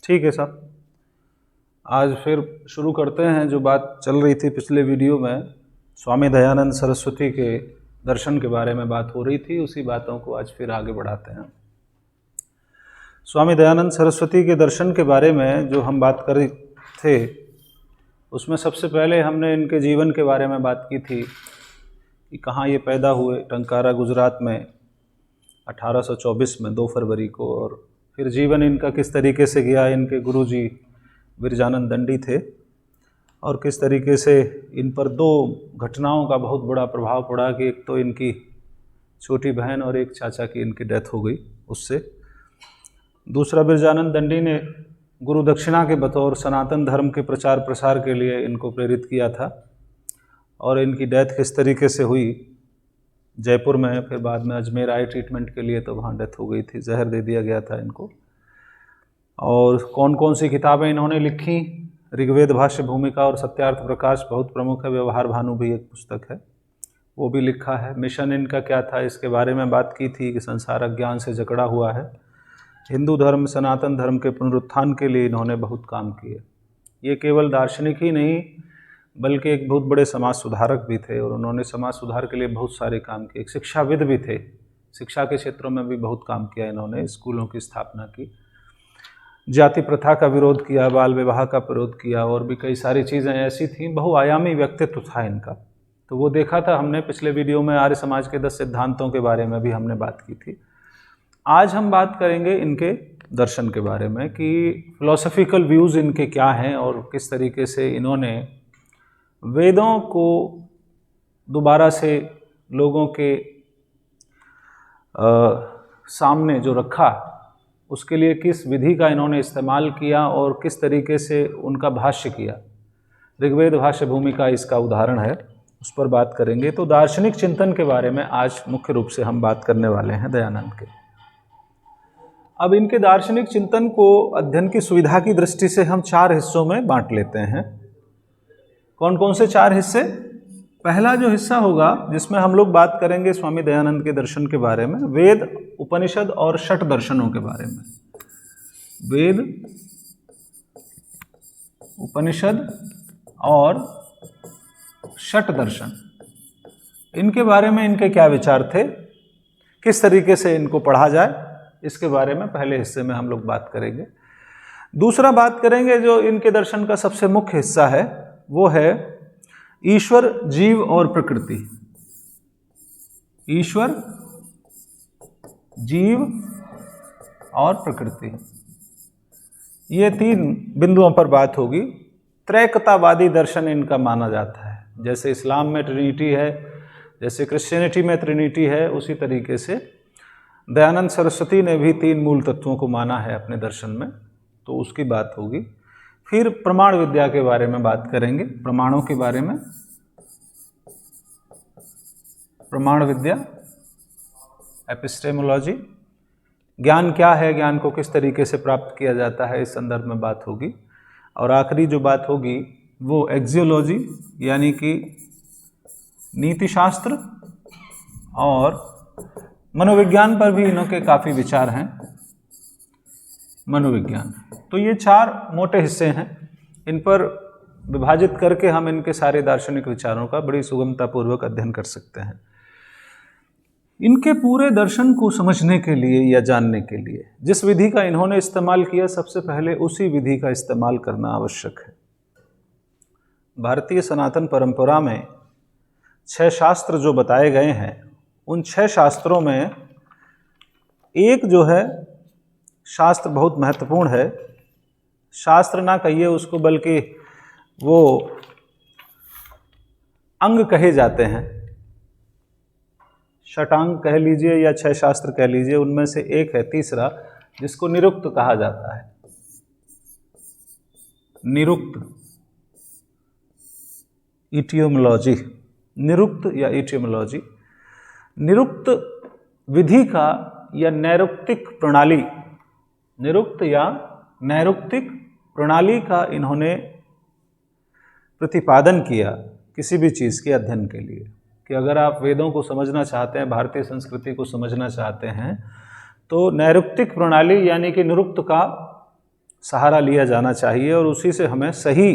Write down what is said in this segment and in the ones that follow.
ठीक है साहब, आज फिर शुरू करते हैं। जो बात चल रही थी पिछले वीडियो में, स्वामी दयानंद सरस्वती के दर्शन के बारे में बात हो रही थी, उसी बातों को आज फिर आगे बढ़ाते हैं। स्वामी दयानंद सरस्वती के दर्शन के बारे में जो हम बात कर रहे थे, उसमें सबसे पहले हमने इनके जीवन के बारे में बात की थी कि कहाँ ये पैदा हुए। टंकारा गुजरात में 1824 में 2 फरवरी को, और फिर जीवन इनका किस तरीके से गया। इनके गुरुजी विरजानंद दंडी थे और किस तरीके से इन पर 2 घटनाओं का बहुत बड़ा प्रभाव पड़ा कि एक तो इनकी छोटी बहन और एक चाचा की इनकी डेथ हो गई उससे। दूसरा, विरजानंद दंडी ने गुरु दक्षिणा के बतौर सनातन धर्म के प्रचार प्रसार के लिए इनको प्रेरित किया था, और इनकी डेथ किस तरीके से हुई जयपुर में। फिर बाद में अजमेर आए ट्रीटमेंट के लिए, तो वहाँ डेथ हो गई थी, जहर दे दिया गया था इनको। और कौन कौन सी किताबें इन्होंने लिखी, ऋग्वेद भाष्य भूमिका और सत्यार्थ प्रकाश बहुत प्रमुख है। व्यवहार भानु भी एक पुस्तक है, वो भी लिखा है। मिशन इनका क्या था, इसके बारे में बात की थी कि संसार अज्ञान से जकड़ा हुआ है। हिंदू धर्म, सनातन धर्म के पुनरुत्थान के लिए इन्होंने बहुत काम किए। ये केवल दार्शनिक ही नहीं बल्कि एक बहुत बड़े समाज सुधारक भी थे, और उन्होंने समाज सुधार के लिए बहुत सारे काम किए। एक शिक्षाविद भी थे, शिक्षा के क्षेत्रों में भी बहुत काम किया इन्होंने। स्कूलों की स्थापना की, जाति प्रथा का विरोध किया, बाल विवाह का विरोध किया, और भी कई सारी चीज़ें ऐसी थीं। बहुआयामी व्यक्तित्व था इनका, तो वो देखा था हमने पिछले वीडियो में। आर्य समाज के 10 सिद्धांतों के बारे में भी हमने बात की थी। आज हम बात करेंगे इनके दर्शन के बारे में कि फिलोसफिकल व्यूज़ इनके क्या हैं और किस तरीके से इन्होंने वेदों को दोबारा से लोगों के सामने जो रखा, उसके लिए किस विधि का इन्होंने इस्तेमाल किया और किस तरीके से उनका भाष्य किया। ऋग्वेद भाष्य भूमिका इसका उदाहरण है, उस पर बात करेंगे। तो दार्शनिक चिंतन के बारे में आज मुख्य रूप से हम बात करने वाले हैं दयानंद के। अब इनके दार्शनिक चिंतन को अध्ययन की सुविधा की दृष्टि से हम 4 हिस्सों में बांट लेते हैं। कौन कौन से 4 हिस्से? पहला जो हिस्सा होगा जिसमें हम लोग बात करेंगे स्वामी दयानंद के दर्शन के बारे में, वेद, उपनिषद और षट दर्शनों के बारे में। वेद, उपनिषद और षट दर्शन, इनके बारे में इनके क्या विचार थे, किस तरीके से इनको पढ़ा जाए, इसके बारे में पहले हिस्से में हम लोग बात करेंगे। दूसरा बात करेंगे जो इनके दर्शन का सबसे मुख्य हिस्सा है, वो है ईश्वर, जीव और प्रकृति। ईश्वर, जीव और प्रकृति, ये 3 बिंदुओं पर बात होगी। त्रैकतावादी दर्शन इनका माना जाता है। जैसे इस्लाम में ट्रिनिटी है, जैसे क्रिश्चियनिटी में ट्रिनिटी है, उसी तरीके से दयानंद सरस्वती ने भी 3 मूल तत्वों को माना है अपने दर्शन में, तो उसकी बात होगी। फिर प्रमाण विद्या के बारे में बात करेंगे, प्रमाणों के बारे में। प्रमाण विद्या, एपिस्टेमोलॉजी, ज्ञान क्या है, ज्ञान को किस तरीके से प्राप्त किया जाता है, इस संदर्भ में बात होगी। और आखिरी जो बात होगी वो एक्सियोलॉजी, यानी कि नीतिशास्त्र और मनोविज्ञान पर भी इनके काफ़ी विचार हैं। मनोविज्ञान, तो ये 4 मोटे हिस्से हैं। इन पर विभाजित करके हम इनके सारे दार्शनिक विचारों का बड़ी सुगमतापूर्वक अध्ययन कर सकते हैं। इनके पूरे दर्शन को समझने के लिए या जानने के लिए जिस विधि का इन्होंने इस्तेमाल किया, सबसे पहले उसी विधि का इस्तेमाल करना आवश्यक है। भारतीय सनातन परंपरा में 6 शास्त्र जो बताए गए हैं, उन 6 शास्त्रों में एक जो है शास्त्र बहुत महत्वपूर्ण है। शास्त्र ना कहिए उसको, बल्कि वो अंग कहे जाते हैं। षटांग कह लीजिए या 6 शास्त्र कह लीजिए, उनमें से एक है तीसरा, जिसको निरुक्त कहा जाता है। निरुक्त, इटियोमोलॉजी, निरुक्त या इटियोमोलॉजी। निरुक्त विधि का या नैरुक्तिक प्रणाली, निरुक्त या नैरुक्तिक प्रणाली का इन्होंने प्रतिपादन किया किसी भी चीज़ के अध्ययन के लिए। कि अगर आप वेदों को समझना चाहते हैं, भारतीय संस्कृति को समझना चाहते हैं, तो नैरुक्तिक प्रणाली यानी कि निरुक्त का सहारा लिया जाना चाहिए और उसी से हमें सही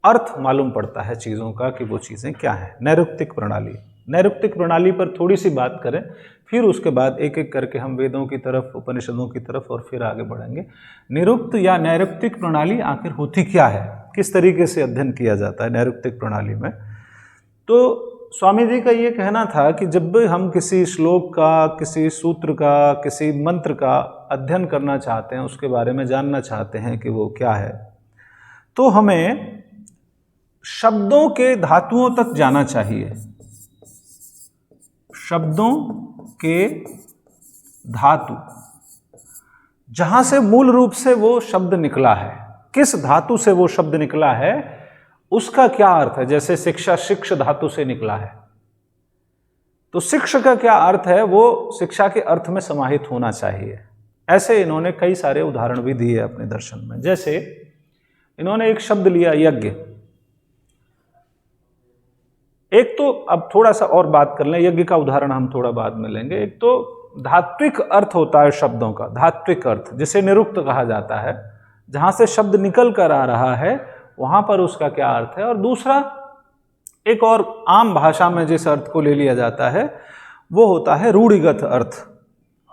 अर्थ मालूम पड़ता है चीज़ों का कि वो चीज़ें क्या हैं। नैरुक्तिक प्रणाली, नैरुक्तिक प्रणाली पर थोड़ी सी बात करें, फिर उसके बाद एक एक करके हम वेदों की तरफ, उपनिषदों की तरफ और फिर आगे बढ़ेंगे। निरुक्त या नैरुक्तिक प्रणाली आखिर होती क्या है, किस तरीके से अध्ययन किया जाता है नैरुक्तिक प्रणाली में। तो स्वामी जी का ये कहना था कि जब भी हम किसी श्लोक का, किसी सूत्र का, किसी मंत्र का अध्ययन करना चाहते हैं, उसके बारे में जानना चाहते हैं कि वो क्या है, तो हमें शब्दों के धातुओं तक जाना चाहिए। शब्दों के धातु, जहां से मूल रूप से वो शब्द निकला है, किस धातु से वो शब्द निकला है, उसका क्या अर्थ है। जैसे शिक्षा, शिक्ष धातु से निकला है, तो शिक्ष का क्या अर्थ है, वो शिक्षा के अर्थ में समाहित होना चाहिए। ऐसे इन्होंने कई सारे उदाहरण भी दिए अपने दर्शन में। जैसे इन्होंने एक शब्द लिया यज्ञ। एक तो अब थोड़ा सा और बात कर लें, यज्ञ का उदाहरण हम थोड़ा बाद में लेंगे। एक तो धात्विक अर्थ होता है शब्दों का, धात्विक अर्थ जिसे निरुक्त कहा जाता है, जहां से शब्द निकल कर आ रहा है वहां पर उसका क्या अर्थ है। और दूसरा, एक और आम भाषा में जिस अर्थ को ले लिया जाता है वो होता है रूढ़िगत अर्थ।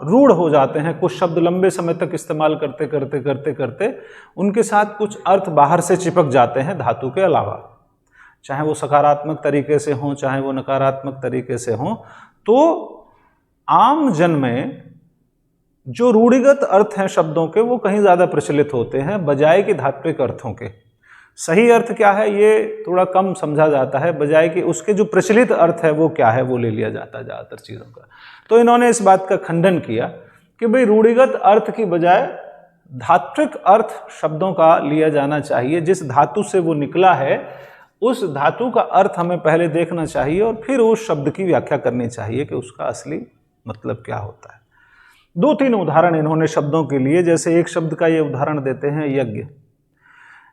रूढ़ हो जाते हैं कुछ शब्द, लंबे समय तक इस्तेमाल करते करते करते करते उनके साथ कुछ अर्थ बाहर से चिपक जाते हैं धातु के अलावा, चाहे वो सकारात्मक तरीके से हों, चाहे वो नकारात्मक तरीके से हों। तो आम जन में जो रूढ़िगत अर्थ हैं शब्दों के, वो कहीं ज़्यादा प्रचलित होते हैं बजाय कि धात्विक अर्थों के। सही अर्थ क्या है ये थोड़ा कम समझा जाता है, बजाय कि उसके जो प्रचलित अर्थ है वो क्या है वो ले लिया जाता है ज़्यादातर चीज़ों का। तो इन्होंने इस बात का खंडन किया कि भाई रूढ़िगत अर्थ की बजाय धात्विक अर्थ शब्दों का लिया जाना चाहिए। जिस धातु से वो निकला है उस धातु का अर्थ हमें पहले देखना चाहिए और फिर उस शब्द की व्याख्या करनी चाहिए कि उसका असली मतलब क्या होता है। दो तीन उदाहरण इन्होंने शब्दों के लिए, जैसे एक शब्द का ये उदाहरण देते हैं यज्ञ।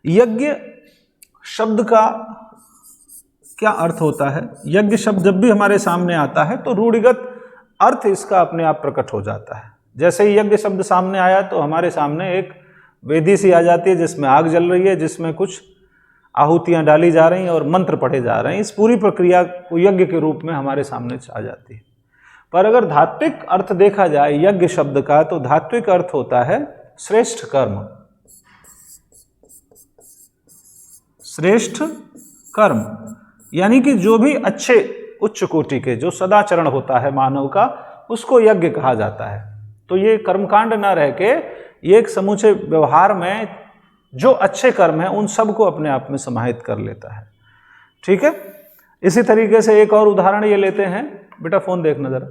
यज्ञ शब्द का क्या अर्थ होता है। यज्ञ शब्द जब भी हमारे सामने आता है तो रूढ़िगत अर्थ इसका अपने आप प्रकट हो जाता है। जैसे ही यज्ञ शब्द सामने आया तो हमारे सामने एक वेदी सी आ जाती है जिसमें आग जल रही है, जिसमें कुछ आहुतियां डाली जा रही हैं और मंत्र पढ़े जा रहे हैं। इस पूरी प्रक्रिया को यज्ञ के रूप में हमारे सामने आ जाती है। पर अगर धात्विक अर्थ देखा जाए यज्ञ शब्द का, तो धात्विक अर्थ होता है श्रेष्ठ कर्म। श्रेष्ठ कर्म यानी कि जो भी अच्छे उच्च कोटि के, जो सदाचरण होता है मानव का, उसको यज्ञ कहा जाता है। तो ये कर्मकांड ना रह के ये एक समूचे व्यवहार में जो अच्छे कर्म हैं उन सब को अपने आप में समाहित कर लेता है। ठीक है। इसी तरीके से एक और उदाहरण ये लेते हैं, बेटा फोन देखना जरा।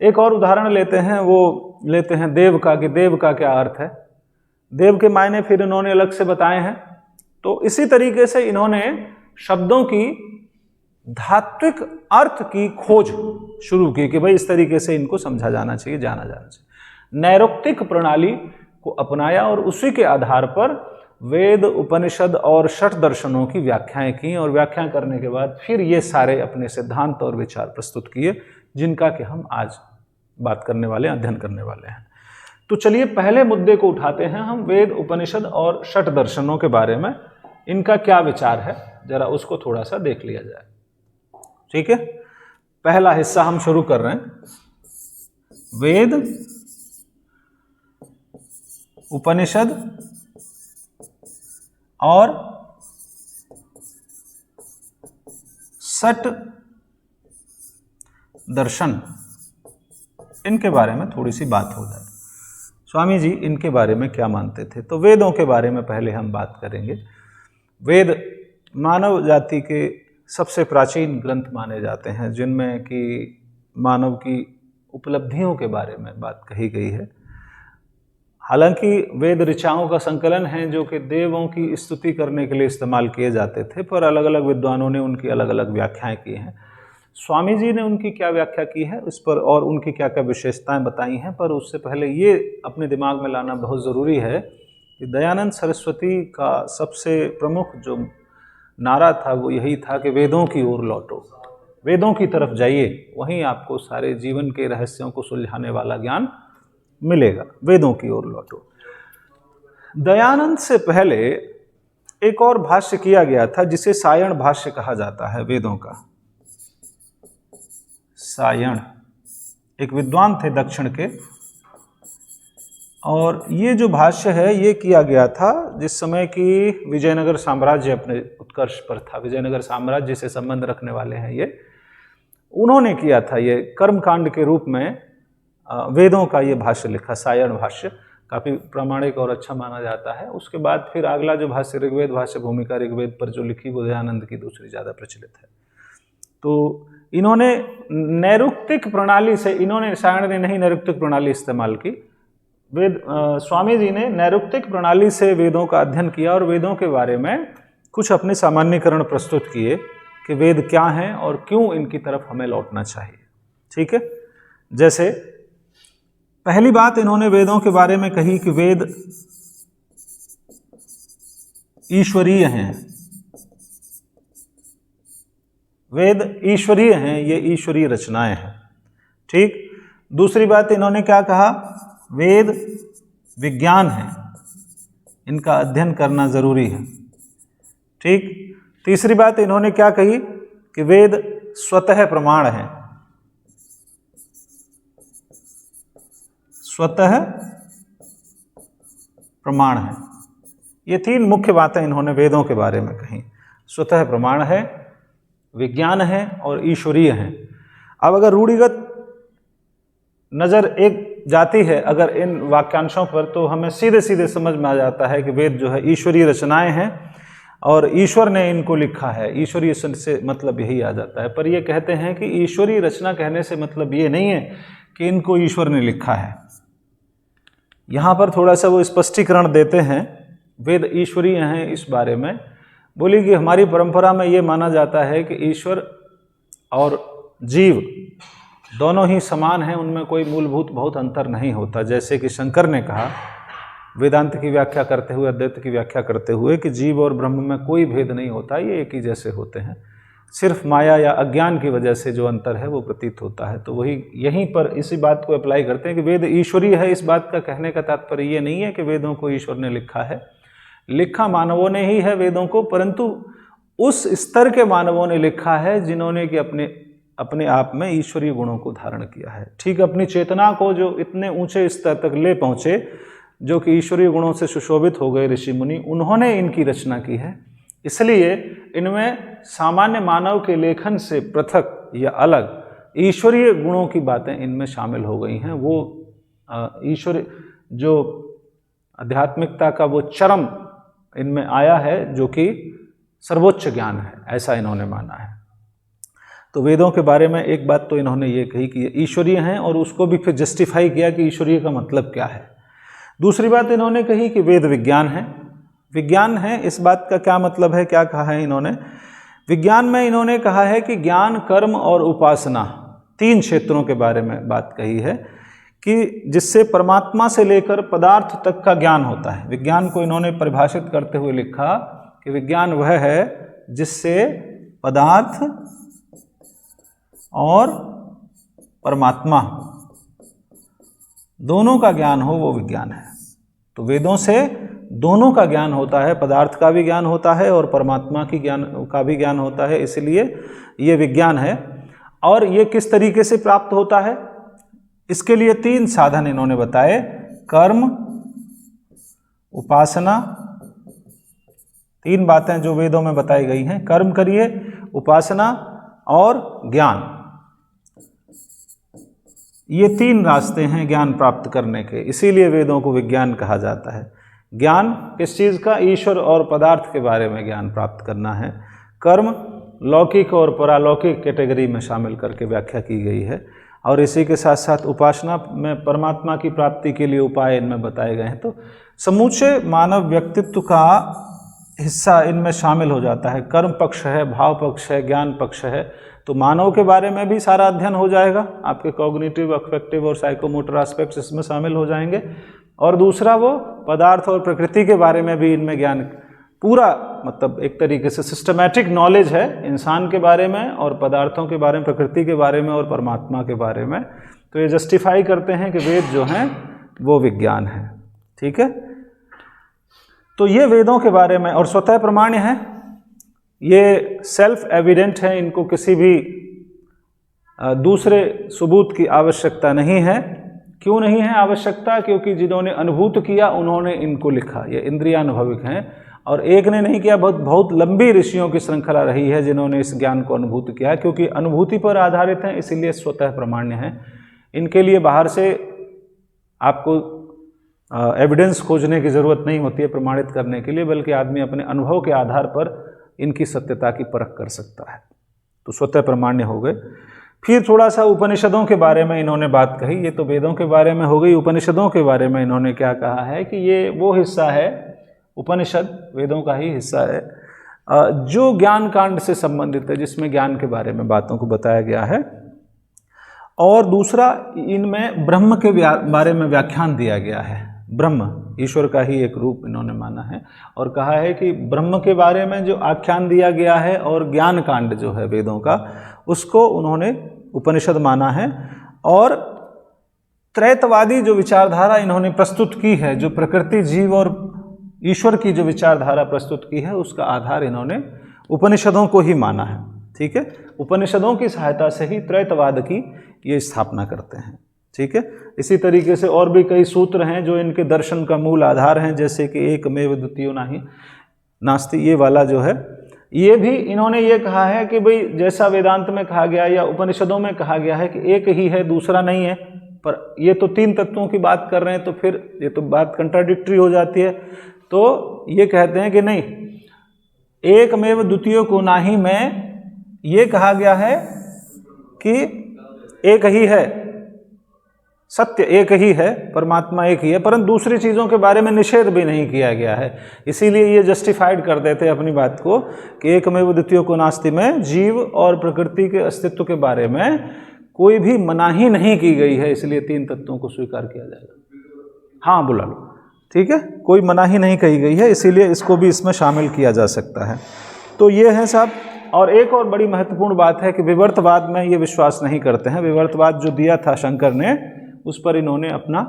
एक और उदाहरण लेते हैं, वो लेते हैं देव का, कि देव का क्या अर्थ है। देव के मायने फिर इन्होंने अलग से बताए हैं। तो इसी तरीके से इन्होंने शब्दों की धात्विक अर्थ की खोज शुरू की कि भाई इस तरीके से इनको समझा जाना चाहिए, जाना जाना चाहिए। नैरुक्तिक प्रणाली को अपनाया और उसी के आधार पर वेद, उपनिषद और षट दर्शनों की व्याख्याएं की और व्याख्या करने के बाद फिर ये सारे अपने सिद्धांत और विचार प्रस्तुत किए, जिनका कि हम आज बात करने वाले, अध्ययन करने वाले हैं। तो चलिए पहले मुद्दे को उठाते हैं हम, वेद, उपनिषद और षट दर्शनों के बारे में इनका क्या विचार है, जरा उसको थोड़ा सा देख लिया जाए। ठीक है। पहला हिस्सा हम शुरू कर रहे हैं, वेद, उपनिषद और षट दर्शन, इनके बारे में थोड़ी सी बात हो जाए। स्वामी जी इनके बारे में क्या मानते थे। तो वेदों के बारे में पहले हम बात करेंगे। वेद मानव जाति के सबसे प्राचीन ग्रंथ माने जाते हैं, जिनमें कि मानव की उपलब्धियों के बारे में बात कही गई है। हालांकि वेद ऋचाओं का संकलन है जो कि देवों की स्तुति करने के लिए इस्तेमाल किए जाते थे, पर अलग अलग विद्वानों ने उनकी अलग अलग व्याख्याएं की हैं। स्वामी जी ने उनकी क्या व्याख्या की है उस पर और उनकी क्या क्या विशेषताएं बताई हैं, पर उससे पहले ये अपने दिमाग में लाना बहुत ज़रूरी है कि दयानंद सरस्वती का सबसे प्रमुख जो नारा था वो यही था कि वेदों की ओर लौटो, वेदों की तरफ जाइए, वहीं आपको सारे जीवन के रहस्यों को सुलझाने वाला ज्ञान मिलेगा। वेदों की ओर लौटो। दयानंद से पहले एक और भाष्य किया गया था जिसे सायण भाष्य कहा जाता है वेदों का। सायण एक विद्वान थे दक्षिण के, और ये जो भाष्य है ये किया गया था जिस समय की विजयनगर साम्राज्य अपने उत्कर्ष पर था। विजयनगर साम्राज्य से संबंध रखने वाले हैं ये, उन्होंने किया था ये कर्मकांड के रूप में वेदों का ये भाष्य लिखा। सायण भाष्य काफ़ी प्रामाणिक और अच्छा माना जाता है। उसके बाद फिर अगला जो भाष्य ऋग्वेद भाष्य भूमिका ऋग्वेद पर जो लिखी वो दयानंद की दूसरी ज़्यादा प्रचलित है। तो इन्होंने नैरुक्तिक प्रणाली से, इन्होंने सायण ने नहीं नैरुक्तिक प्रणाली इस्तेमाल की, स्वामी जी ने नैरुक्तिक प्रणाली से वेदों का अध्ययन किया और वेदों के बारे में कुछ अपने सामान्यकरण प्रस्तुत किए कि वेद क्या हैं और क्यों इनकी तरफ हमें लौटना चाहिए। ठीक है, जैसे पहली बात इन्होंने वेदों के बारे में कही कि वेद ईश्वरीय हैं। वेद ईश्वरीय हैं, ये ईश्वरीय रचनाएं हैं। ठीक। दूसरी बात इन्होंने क्या कहा, वेद विज्ञान है, इनका अध्ययन करना जरूरी है। ठीक। तीसरी बात इन्होंने क्या कही कि वेद स्वतः प्रमाण है, स्वतः प्रमाण है। ये तीन मुख्य बातें इन्होंने वेदों के बारे में कही, स्वतः प्रमाण है, विज्ञान है और ईश्वरीय है। अब अगर रूढ़िगत नज़र एक जाती है अगर इन वाक्यांशों पर, तो हमें सीधे सीधे समझ में आ जाता है कि वेद जो है ईश्वरीय रचनाएं हैं और ईश्वर ने इनको लिखा है। ईश्वरीय से मतलब यही आ जाता है। पर ये कहते हैं कि ईश्वरीय रचना कहने से मतलब ये नहीं है कि इनको ईश्वर ने लिखा है। यहाँ पर थोड़ा सा वो स्पष्टीकरण देते हैं, वेद ईश्वरीय हैं इस बारे में। बोली कि हमारी परंपरा में ये माना जाता है कि ईश्वर और जीव दोनों ही समान हैं, उनमें कोई मूलभूत बहुत अंतर नहीं होता। जैसे कि शंकर ने कहा वेदांत की व्याख्या करते हुए, अद्वैत की व्याख्या करते हुए, कि जीव और ब्रह्म में कोई भेद नहीं होता, ये एक ही जैसे होते हैं, सिर्फ माया या अज्ञान की वजह से जो अंतर है वो प्रतीत होता है। तो वही यहीं पर इसी बात को अप्लाई करते हैं कि वेद ईश्वरीय है। इस बात का कहने का तात्पर्य ये नहीं है कि वेदों को ईश्वर ने लिखा है, लिखा मानवों ने ही है वेदों को, परंतु उस स्तर के मानवों ने लिखा है जिन्होंने कि अपने आप में ईश्वरीय गुणों को धारण किया है। ठीक, अपनी चेतना को जो इतने ऊंचे स्तर तक ले पहुँचे, जो कि ईश्वरीय गुणों से सुशोभित हो गए ऋषि मुनि, उन्होंने इनकी रचना की है। इसलिए इनमें सामान्य मानव के लेखन से पृथक या अलग ईश्वरीय गुणों की बातें इनमें शामिल हो गई हैं। वो ईश्वर जो आध्यात्मिकता का वो चरम इनमें आया है, जो कि सर्वोच्च ज्ञान है, ऐसा इन्होंने माना है। तो वेदों के बारे में एक बात तो इन्होंने ये कही कि ये ईश्वरीय हैं, और उसको भी फिर जस्टिफाई किया कि ईश्वरीय का मतलब क्या है। दूसरी बात इन्होंने कही कि वेद विज्ञान है। विज्ञान है, इस बात का क्या मतलब है, क्या कहा है इन्होंने? विज्ञान में इन्होंने कहा है कि ज्ञान, कर्म और उपासना, तीन क्षेत्रों के बारे में बात कही है कि जिससे परमात्मा से लेकर पदार्थ तक का ज्ञान होता है। विज्ञान को इन्होंने परिभाषित करते हुए लिखा कि विज्ञान वह है जिससे पदार्थ और परमात्मा दोनों का ज्ञान हो, वो विज्ञान है। तो वेदों से दोनों का ज्ञान होता है, पदार्थ का भी ज्ञान होता है और परमात्मा की ज्ञान का भी ज्ञान होता है, इसलिए ये विज्ञान है। और ये किस तरीके से प्राप्त होता है, इसके लिए तीन साधन इन्होंने बताए: कर्म, उपासना। तीन बातें जो वेदों में बताई गई हैं, कर्म करिए, उपासना और ज्ञान। ये तीन रास्ते हैं ज्ञान प्राप्त करने के, इसीलिए वेदों को विज्ञान कहा जाता है। ज्ञान किस चीज़ का? ईश्वर और पदार्थ के बारे में ज्ञान प्राप्त करना है। कर्म लौकिक और परालौकिक कैटेगरी में शामिल करके व्याख्या की गई है, और इसी के साथ साथ उपासना में परमात्मा की प्राप्ति के लिए उपाय इनमें बताए गए हैं। तो समूचे मानव व्यक्तित्व का हिस्सा इनमें शामिल हो जाता है। कर्म पक्ष है, भाव पक्ष है, ज्ञान पक्ष है। तो मानव के बारे में भी सारा अध्ययन हो जाएगा, आपके कॉग्निटिव, अफेक्टिव और साइकोमोटर एस्पेक्ट्स इसमें शामिल हो जाएंगे। और दूसरा वो पदार्थ और प्रकृति के बारे में भी इनमें ज्ञान पूरा, मतलब एक तरीके से सिस्टमैटिक नॉलेज है इंसान के बारे में और पदार्थों के बारे में, प्रकृति के बारे में और परमात्मा के बारे में। तो ये जस्टिफाई करते हैं कि वेद जो हैं वो विज्ञान है। ठीक है। तो ये वेदों के बारे में और स्वतः प्रमाण्य है, ये सेल्फ एविडेंट है, इनको किसी भी दूसरे सबूत की आवश्यकता नहीं है। क्यों नहीं है आवश्यकता? क्योंकि जिन्होंने अनुभूत किया उन्होंने इनको लिखा, ये इंद्रियानुभविक हैं, और एक ने नहीं किया, बहुत लंबी ऋषियों की श्रृंखला रही है जिन्होंने इस ज्ञान को अनुभूत किया। क्योंकि अनुभूति पर आधारित हैं इसीलिए स्वतः प्रमाण्य है। इनके लिए बाहर से आपको एविडेंस खोजने की ज़रूरत नहीं होती है प्रमाणित करने के लिए, बल्कि आदमी अपने अनुभव के आधार पर इनकी सत्यता की परख कर सकता है। तो स्वतः प्रमाण्य हो गए। फिर थोड़ा सा उपनिषदों के बारे में इन्होंने बात कही। ये तो वेदों के बारे में हो गई। उपनिषदों के बारे में इन्होंने क्या कहा है कि ये वो हिस्सा है, उपनिषद वेदों का ही हिस्सा है, जो ज्ञान कांड से संबंधित है, जिसमें ज्ञान के बारे में बातों को बताया गया है। और दूसरा, इनमें ब्रह्म के बारे में व्याख्यान दिया गया है। ब्रह्म ईश्वर का ही एक रूप इन्होंने माना है और कहा है कि ब्रह्म के बारे में जो आख्यान दिया गया है और ज्ञान कांड जो है वेदों का, उसको उन्होंने उपनिषद माना है। और त्रैतवादी जो विचारधारा इन्होंने प्रस्तुत की है, जो प्रकृति, जीव और ईश्वर की जो विचारधारा प्रस्तुत की है, उसका आधार इन्होंने उपनिषदों को ही माना है। ठीक है, उपनिषदों की सहायता से ही त्रैतवाद की ये स्थापना करते हैं। ठीक है, इसी तरीके से और भी कई सूत्र हैं जो इनके दर्शन का मूल आधार हैं, जैसे कि एकमेव द्वितीयो नाहि नास्ति, ये वाला जो है, ये भी इन्होंने ये कहा है कि भाई जैसा वेदांत में कहा गया या उपनिषदों में कहा गया है कि एक ही है, दूसरा नहीं है, पर ये तो तीन तत्वों की बात कर रहे हैं, तो फिर ये तो बात कंट्राडिक्टरी हो जाती है। तो ये कहते हैं कि नहीं, एकमेव द्वितीयो को नाहि में ये कहा गया है कि एक ही है, सत्य एक ही है, परमात्मा एक ही है, परंतु दूसरी चीज़ों के बारे में निषेध भी नहीं किया गया है। इसीलिए ये जस्टिफाइड कर देते हैं अपनी बात को कि एकमेव द्वितीयो को नास्ति में जीव और प्रकृति के अस्तित्व के बारे में कोई भी मनाही नहीं की गई है, इसलिए तीन तत्वों को स्वीकार किया जाएगा। हाँ, बुला लो। ठीक है, कोई मनाही नहीं कही गई है, इसीलिए इसको भी इसमें शामिल किया जा सकता है। तो ये है साहब। और एक और बड़ी महत्वपूर्ण बात है कि विवर्तवाद में ये विश्वास नहीं करते हैं। विवर्तवाद जो दिया था शंकर ने, उस पर इन्होंने अपना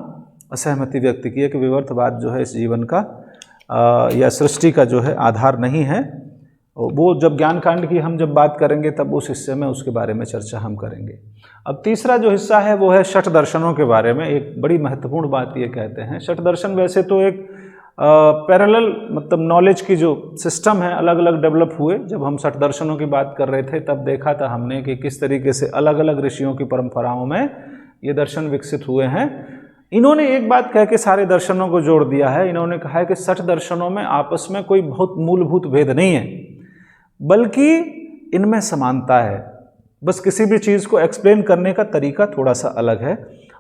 असहमति व्यक्त की है कि विवर्तवाद जो है इस जीवन का या सृष्टि का जो है आधार नहीं है। वो जब ज्ञान कांड की हम जब बात करेंगे तब उस हिस्से में उसके बारे में चर्चा हम करेंगे। अब तीसरा जो हिस्सा है वो है षट दर्शनों के बारे में। एक बड़ी महत्वपूर्ण बात ये कहते हैं, षट दर्शन वैसे तो एक पैरेलल मतलब नॉलेज की जो सिस्टम है, अलग अलग डेवलप हुए। जब हम षट दर्शनों की बात कर रहे थे तब देखा था हमने कि किस तरीके से अलग अलग ऋषियों की परंपराओं में ये दर्शन विकसित हुए हैं। इन्होंने एक बात कह के सारे दर्शनों को जोड़ दिया है। इन्होंने कहा है कि षट दर्शनों में आपस में कोई बहुत मूलभूत भेद नहीं है, बल्कि इनमें समानता है। बस किसी भी चीज़ को एक्सप्लेन करने का तरीका थोड़ा सा अलग है।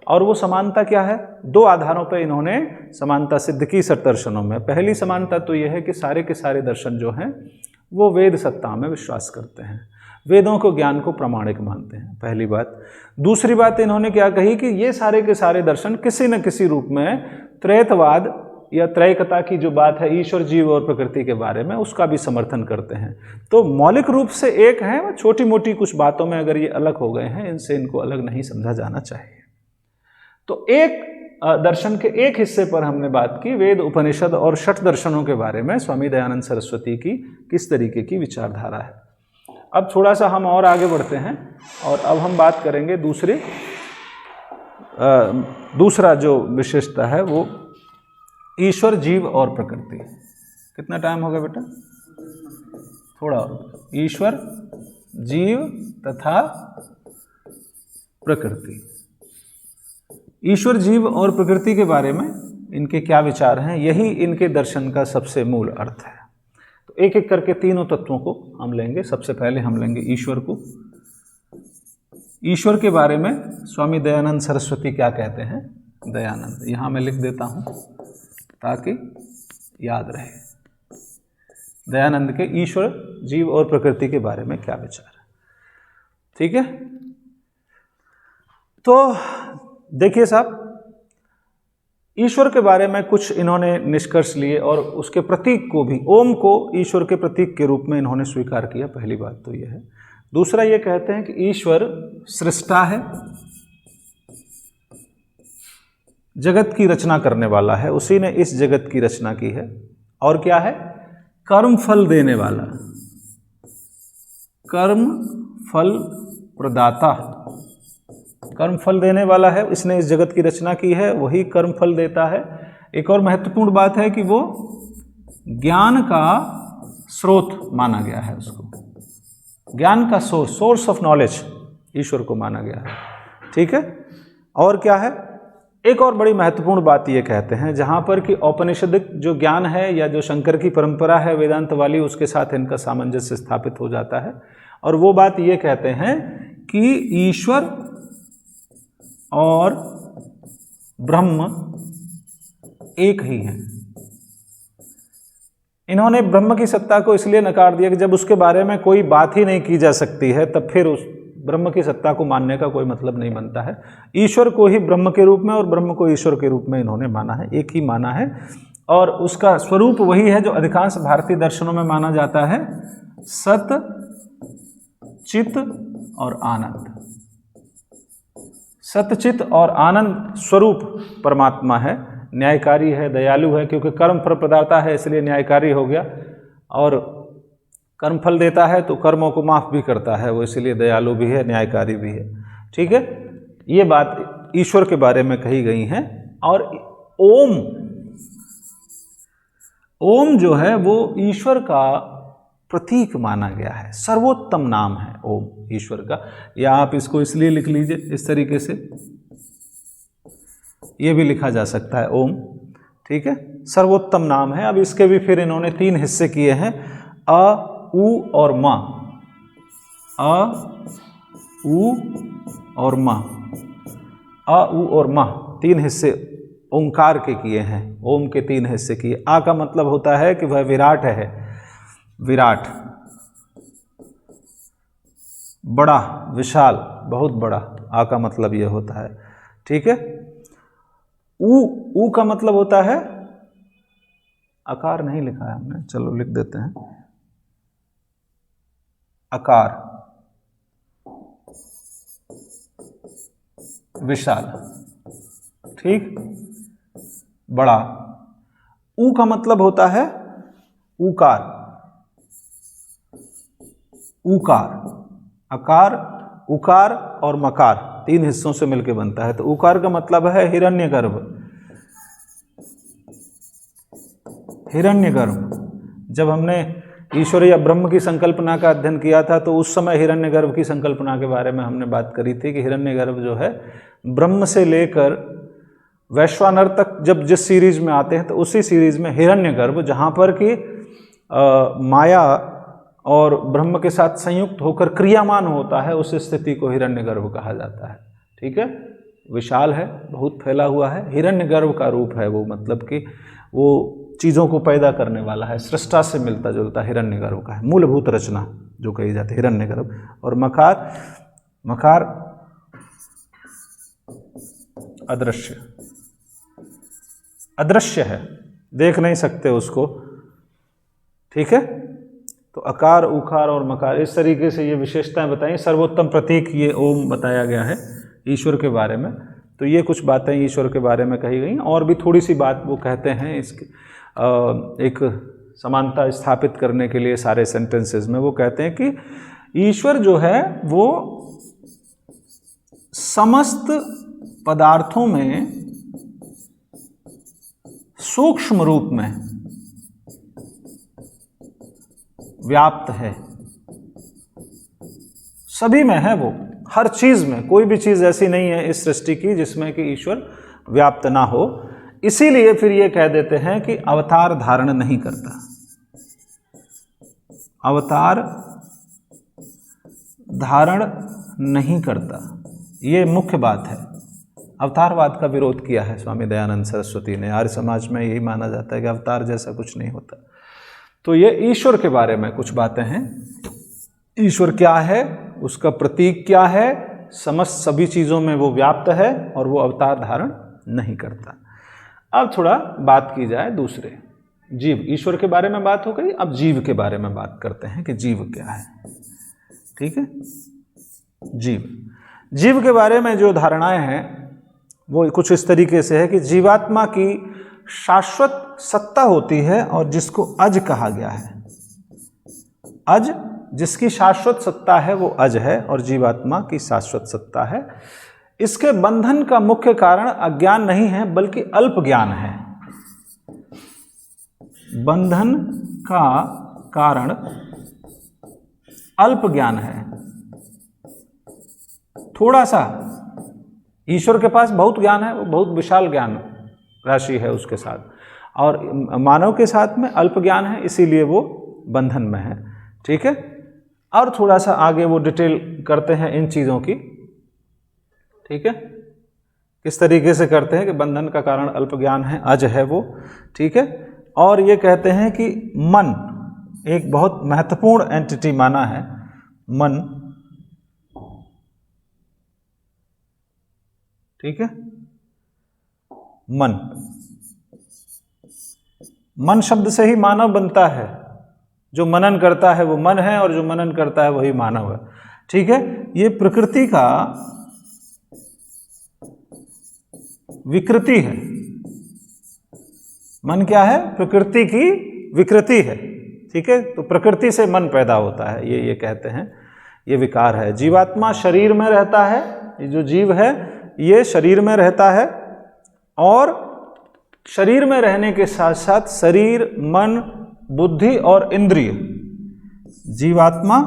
और वो समानता क्या है? दो आधारों पर इन्होंने समानता सिद्ध की षट दर्शनों में। पहली समानता तो यह है कि सारे के सारे दर्शन जो हैं वो वेद सत्ता में विश्वास करते हैं, वेदों को ज्ञान को प्रामाणिक मानते हैं, पहली बात। दूसरी बात इन्होंने क्या कही कि ये सारे के सारे दर्शन किसी न किसी रूप में त्रैतवाद या त्रैकता की जो बात है ईश्वर, जीव और प्रकृति के बारे में, उसका भी समर्थन करते हैं। तो मौलिक रूप से एक है, छोटी मोटी कुछ बातों में अगर ये अलग हो गए हैं, इनसे इनको अलग नहीं समझा जाना चाहिए। तो एक दर्शन के एक हिस्से पर हमने बात की, वेद, उपनिषद और षट दर्शनों के बारे में स्वामी दयानंद सरस्वती की किस तरीके की विचारधारा है। अब थोड़ा सा हम और आगे बढ़ते हैं और अब हम बात करेंगे दूसरा जो विशेषता है वो ईश्वर, जीव और प्रकृति। कितना टाइम हो गया बेटा? थोड़ा और। ईश्वर, जीव तथा प्रकृति। ईश्वर, जीव और प्रकृति के बारे में इनके क्या विचार हैं, यही इनके दर्शन का सबसे मूल अर्थ है। तो एक एक करके तीनों तत्वों को हम लेंगे। सबसे पहले हम लेंगे ईश्वर को। ईश्वर के बारे में स्वामी दयानंद सरस्वती क्या कहते हैं? दयानंद, यहाँ मैं लिख देता हूँ ताकि याद रहे। दयानंद के ईश्वर, जीव और प्रकृति के बारे में क्या विचार है। ठीक है, तो देखिए साहब, ईश्वर के बारे में कुछ इन्होंने निष्कर्ष लिए और उसके प्रतीक को भी, ओम को ईश्वर के प्रतीक के रूप में इन्होंने स्वीकार किया। पहली बात तो यह है। दूसरा ये कहते हैं कि ईश्वर सृष्टा है, जगत की रचना करने वाला है, उसी ने इस जगत की रचना की है और क्या है? कर्म फल देने वाला, कर्म फल प्रदाता, कर्म फल देने वाला है, इसने इस जगत की रचना की है, वही कर्म फल देता है। एक और महत्वपूर्ण बात है कि वो ज्ञान का स्रोत माना गया है, उसको ज्ञान का सोर्स ऑफ नॉलेज ईश्वर को माना गया है। ठीक है, और क्या है? एक और बड़ी महत्वपूर्ण बात ये कहते हैं, जहाँ पर कि औपनिषदिक जो ज्ञान है या जो शंकर की परंपरा है वेदांत वाली, उसके साथ इनका सामंजस्य स्थापित हो जाता है। और वो बात ये कहते हैं कि ईश्वर और ब्रह्म एक ही हैं। इन्होंने ब्रह्म की सत्ता को इसलिए नकार दिया कि जब उसके बारे में कोई बात ही नहीं की जा सकती है, तब फिर उस ब्रह्म की सत्ता को मानने का कोई मतलब नहीं बनता है। ईश्वर को ही ब्रह्म के रूप में और ब्रह्म को ईश्वर के रूप में इन्होंने माना है, एक ही माना है। और उसका स्वरूप वही है जो अधिकांश भारतीय दर्शनों में माना जाता है, सत, चित और आनंद। सतचित और आनंद स्वरूप परमात्मा है, न्यायकारी है, दयालु है, क्योंकि कर्म फल प्रदाता है इसलिए न्यायकारी हो गया, और कर्म फल देता है तो कर्मों को माफ भी करता है, वो इसलिए दयालु भी है, न्यायकारी भी है। ठीक है, ये बात ईश्वर के बारे में कही गई है। और ओम जो है वो ईश्वर का प्रतीक माना गया है, सर्वोत्तम नाम है ओम ईश्वर का। या आप इसको इसलिए लिख लीजिए इस तरीके से, ये भी लिखा जा सकता है ओम। ठीक है, सर्वोत्तम नाम है। अब इसके भी फिर इन्होंने 3 हिस्से किए हैं, अ, उ और म। अ, उ और म, अ, उ और म 3 हिस्से ओंकार के किए हैं, ओम के 3 हिस्से किए। आ का मतलब होता है कि वह विराट है, विराट, बड़ा, विशाल, बहुत बड़ा, आ का मतलब यह होता है। ठीक है, ऊ का मतलब होता है, आकार नहीं लिखा है हमने, चलो लिख देते हैं, आकार, विशाल, ठीक, बड़ा। ऊ का मतलब होता है ऊकार, ऊकार, आकार, उकार और मकार 3 हिस्सों से मिलकर बनता है। तो उकार का मतलब है हिरण्यगर्भ, हिरण्यगर्भ। जब हमने ईश्वर या ब्रह्म की संकल्पना का अध्ययन किया था तो उस समय हिरण्यगर्भ की संकल्पना के बारे में हमने बात करी थी कि हिरण्यगर्भ जो है ब्रह्म से लेकर वैश्वानर तक जब जिस सीरीज में आते हैं तो उसी सीरीज में हिरण्यगर्भ, जहाँ पर कि माया और ब्रह्म के साथ संयुक्त होकर क्रियामान होता है, उस स्थिति को हिरण्यगर्भ कहा जाता है। ठीक है, विशाल है, बहुत फैला हुआ है, हिरण्यगर्भ का रूप है वो, मतलब कि वो चीज़ों को पैदा करने वाला है, सृष्टा से मिलता जुलता हिरण्यगर्भ का है, मूलभूत रचना जो कही जाती है हिरण्यगर्भ। और मकार, मकार अदृश्य, अदृश्य है, देख नहीं सकते उसको। ठीक है, तो अकार, उकार और मकार, इस तरीके से ये विशेषताएं बताई। सर्वोत्तम प्रतीक ये ओम बताया गया है ईश्वर के बारे में। तो ये कुछ बातें ईश्वर के बारे में कही गई। और भी थोड़ी सी बात वो कहते हैं इसके एक समानता स्थापित करने के लिए सारे सेंटेंसेस में। वो कहते हैं कि ईश्वर जो है वो समस्त पदार्थों में सूक्ष्म रूप में व्याप्त है, सभी में है, वो हर चीज में, कोई भी चीज ऐसी नहीं है इस सृष्टि की जिसमें कि ईश्वर व्याप्त ना हो। इसीलिए फिर ये कह देते हैं कि अवतार धारण नहीं करता, अवतार धारण नहीं करता, ये मुख्य बात है। अवतारवाद का विरोध किया है स्वामी दयानंद सरस्वती ने। आर्य समाज में यही माना जाता है कि अवतार जैसा कुछ नहीं होता। तो ये ईश्वर के बारे में कुछ बातें हैं। ईश्वर क्या है, उसका प्रतीक क्या है, समस्त सभी चीज़ों में वो व्याप्त है और वो अवतार धारण नहीं करता। अब थोड़ा बात की जाए दूसरे जीव, ईश्वर के बारे में बात हो गई, अब जीव के बारे में बात करते हैं कि जीव क्या है। ठीक है, जीव, जीव के बारे में जो धारणाएं हैं वो कुछ इस तरीके से है कि जीवात्मा की शाश्वत सत्ता होती है और जिसको अज कहा गया है। अज, जिसकी शाश्वत सत्ता है वो अज है और जीवात्मा की शाश्वत सत्ता है। इसके बंधन का मुख्य कारण अज्ञान नहीं है बल्कि अल्प ज्ञान है। बंधन का कारण अल्प ज्ञान है, थोड़ा सा। ईश्वर के पास बहुत ज्ञान है, वो बहुत विशाल ज्ञान राशि है उसके साथ, और मानव के साथ में अल्प ज्ञान है, इसीलिए वो बंधन में है। ठीक है, और थोड़ा सा आगे वो डिटेल करते हैं इन चीज़ों की। ठीक है, किस तरीके से करते हैं कि बंधन का कारण अल्प ज्ञान है, अज है वो। ठीक है, और ये कहते हैं कि मन एक बहुत महत्वपूर्ण एंटिटी माना है। मन, ठीक है, मन, मन शब्द से ही मानव बनता है। जो मनन करता है वो मन है और जो मनन करता है वही मानव है। ठीक है, ये प्रकृति का विकृति है। मन क्या है? प्रकृति की विकृति है। ठीक है, तो प्रकृति से मन पैदा होता है, ये कहते हैं, ये विकार है। जीवात्मा शरीर में रहता है, ये जो जीव है ये शरीर में रहता है, और शरीर में रहने के साथ साथ शरीर, मन, बुद्धि और इंद्रिय, जीवात्मा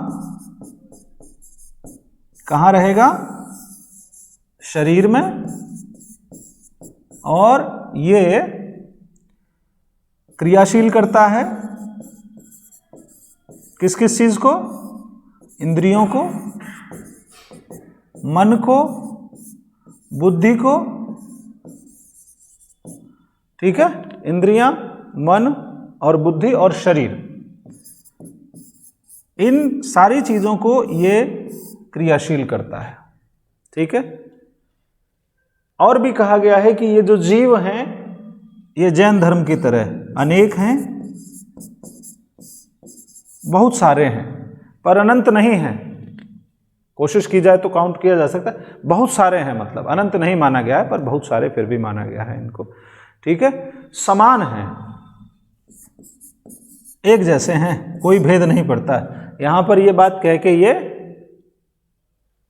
कहाँ रहेगा? शरीर में, और ये क्रियाशील करता है किस किस चीज को? इंद्रियों को, मन को, बुद्धि को। ठीक है, इंद्रियां, मन और बुद्धि और शरीर, इन सारी चीजों को ये क्रियाशील करता है। ठीक है, और भी कहा गया है कि ये जो जीव हैं ये जैन धर्म की तरह अनेक हैं, बहुत सारे हैं, पर अनंत नहीं हैं। कोशिश की जाए तो काउंट किया जा सकता है, बहुत सारे हैं, मतलब अनंत नहीं माना गया है पर बहुत सारे फिर भी माना गया है इनको। ठीक है, समान हैं, एक जैसे हैं, कोई भेद नहीं पड़ता। यहां पर ये बात कह के ये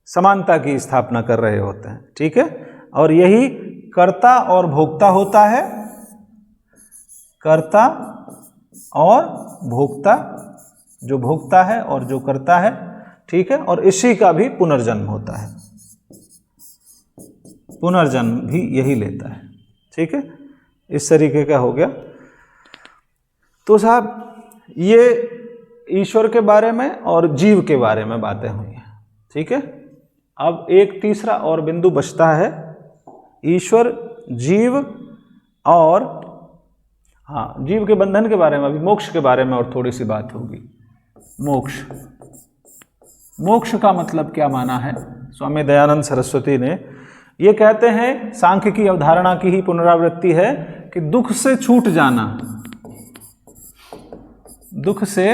समानता की स्थापना कर रहे होते हैं। ठीक है, और यही कर्ता और भोक्ता होता है, कर्ता और भोक्ता, जो भोक्ता है और जो करता है। ठीक है, और इसी का भी पुनर्जन्म होता है, पुनर्जन्म भी यही लेता है। ठीक है, इस तरीके का हो गया। तो साहब ये ईश्वर के बारे में और जीव के बारे में बातें हुई हैं। ठीक है, अब एक तीसरा और बिंदु बचता है, ईश्वर, जीव और हाँ, जीव के बंधन के बारे में, अभी मोक्ष के बारे में और थोड़ी सी बात होगी। मोक्ष, मोक्ष का मतलब क्या माना है? स्वामी दयानंद सरस्वती ने ये कहते हैं, सांख्य की अवधारणा की ही पुनरावृत्ति है कि दुख से छूट जाना, दुख से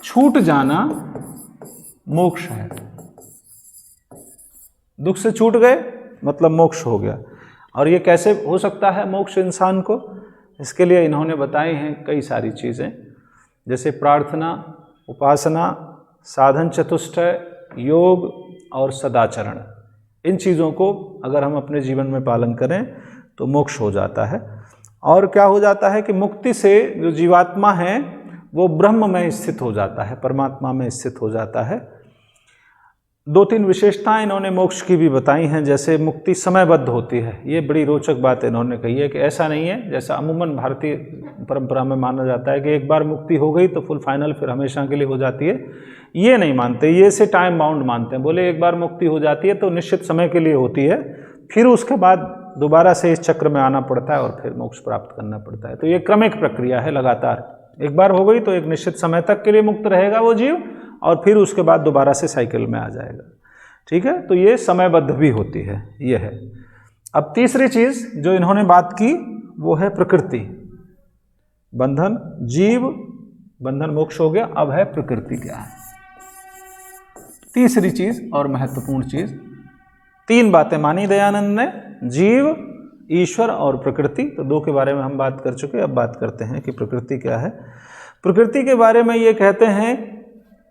छूट जाना मोक्ष है। दुख से छूट गए मतलब मोक्ष हो गया। और ये कैसे हो सकता है मोक्ष इंसान को? इसके लिए इन्होंने बताई हैं कई सारी चीज़ें, जैसे प्रार्थना, उपासना, साधन चतुष्टय, योग और सदाचरण। इन चीज़ों को अगर हम अपने जीवन में पालन करें तो मोक्ष हो जाता है। और क्या हो जाता है कि मुक्ति से जो जीवात्मा है वो ब्रह्म में स्थित हो जाता है, परमात्मा में स्थित हो जाता है। दो तीन विशेषताएं इन्होंने मोक्ष की भी बताई हैं, जैसे मुक्ति समयबद्ध होती है। ये बड़ी रोचक बात इन्होंने कही है कि ऐसा नहीं है जैसा अमूमन भारतीय परंपरा में माना जाता है कि एक बार मुक्ति हो गई तो फुल फाइनल फिर हमेशा के लिए हो जाती है। ये नहीं मानते, ये से टाइम बाउंड मानते हैं। बोले एक बार मुक्ति हो जाती है तो निश्चित समय के लिए होती है, फिर उसके बाद दोबारा से इस चक्र में आना पड़ता है और फिर मोक्ष प्राप्त करना पड़ता है। तो ये क्रमिक प्रक्रिया है लगातार। एक बार हो गई तो एक निश्चित समय तक के लिए मुक्त रहेगा वो जीव, और फिर उसके बाद दोबारा से साइकिल में आ जाएगा। ठीक है, तो ये समयबद्ध भी होती है, ये है। अब तीसरी चीज जो इन्होंने बात की वो है प्रकृति। बंधन, जीव, बंधन मोक्ष हो गया, अब है प्रकृति क्या है। तीसरी चीज और महत्वपूर्ण चीज, तीन बातें मानी दयानंद ने, जीव, ईश्वर और प्रकृति। तो दो के बारे में हम बात कर चुके, अब बात करते हैं कि प्रकृति क्या है। प्रकृति के बारे में ये कहते हैं,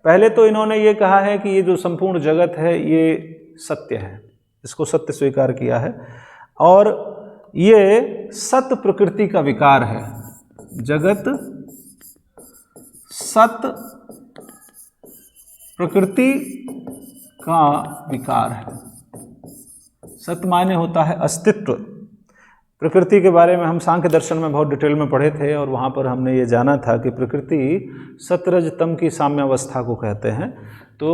पहले तो इन्होंने ये कहा है कि ये जो संपूर्ण जगत है ये सत्य है, इसको सत्य स्वीकार किया है, और ये सत प्रकृति का विकार है। जगत सत प्रकृति का विकार है। सत माने होता है अस्तित्व। प्रकृति के बारे में हम सांख्य दर्शन में बहुत डिटेल में पढ़े थे, और वहाँ पर हमने ये जाना था कि प्रकृति सतरज तम की साम्यावस्था को कहते हैं। तो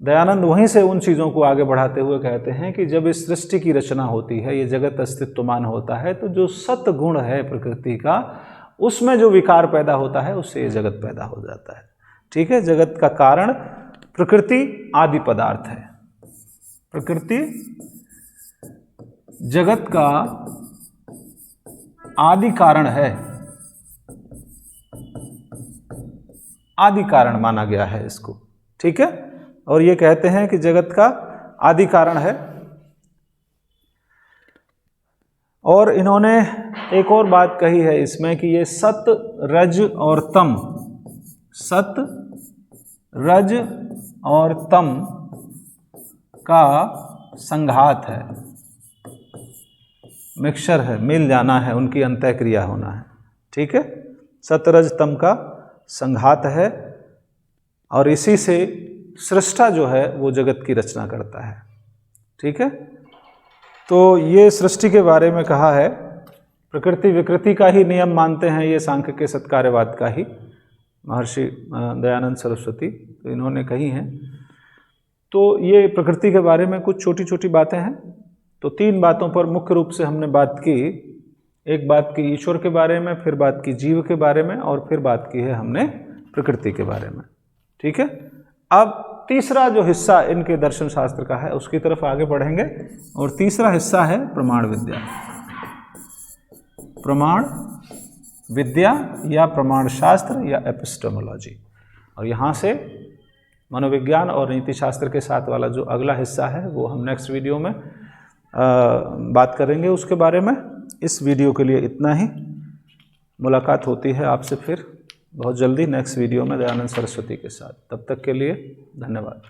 दयानंद वहीं से उन चीज़ों को आगे बढ़ाते हुए कहते हैं कि जब इस सृष्टि की रचना होती है, ये जगत अस्तित्वमान होता है, तो जो सत गुण है प्रकृति का, उसमें जो विकार पैदा होता है, उससे ये जगत पैदा हो जाता है। ठीक है, जगत का कारण प्रकृति आदि पदार्थ है। प्रकृति जगत का आदि कारण है, आदि कारण माना गया है इसको। ठीक है, और ये कहते हैं कि जगत का आदि कारण है। और इन्होंने एक और बात कही है इसमें कि ये सत रज और तम, सत रज और तम का संघात है, मिक्सचर है, मिल जाना है, उनकी अंतःक्रिया होना है। ठीक है, सतरज तम का संघात है, और इसी से सृष्टा जो है वो जगत की रचना करता है। ठीक है, तो ये सृष्टि के बारे में कहा है। प्रकृति विकृति का ही नियम मानते हैं ये सांख्य के सत्कार्यवाद का ही महर्षि दयानंद सरस्वती, तो इन्होंने कही हैं। तो ये प्रकृति के बारे में कुछ छोटी छोटी बातें हैं। तो तीन बातों पर मुख्य रूप से हमने बात की। एक बात की ईश्वर के बारे में, फिर बात की जीव के बारे में, और फिर बात की है हमने प्रकृति के बारे में। ठीक है, अब तीसरा जो हिस्सा इनके दर्शन शास्त्र का है उसकी तरफ आगे बढ़ेंगे, और तीसरा हिस्सा है प्रमाण विद्या। प्रमाण विद्या या प्रमाण शास्त्र या एपिस्टेमोलॉजी। और यहाँ से मनोविज्ञान और नीति शास्त्र के साथ वाला जो अगला हिस्सा है वो हम नेक्स्ट वीडियो में बात करेंगे उसके बारे में। इस वीडियो के लिए इतना ही। मुलाकात होती है आपसे फिर बहुत जल्दी नेक्स्ट वीडियो में दयानंद सरस्वती के साथ। तब तक के लिए धन्यवाद।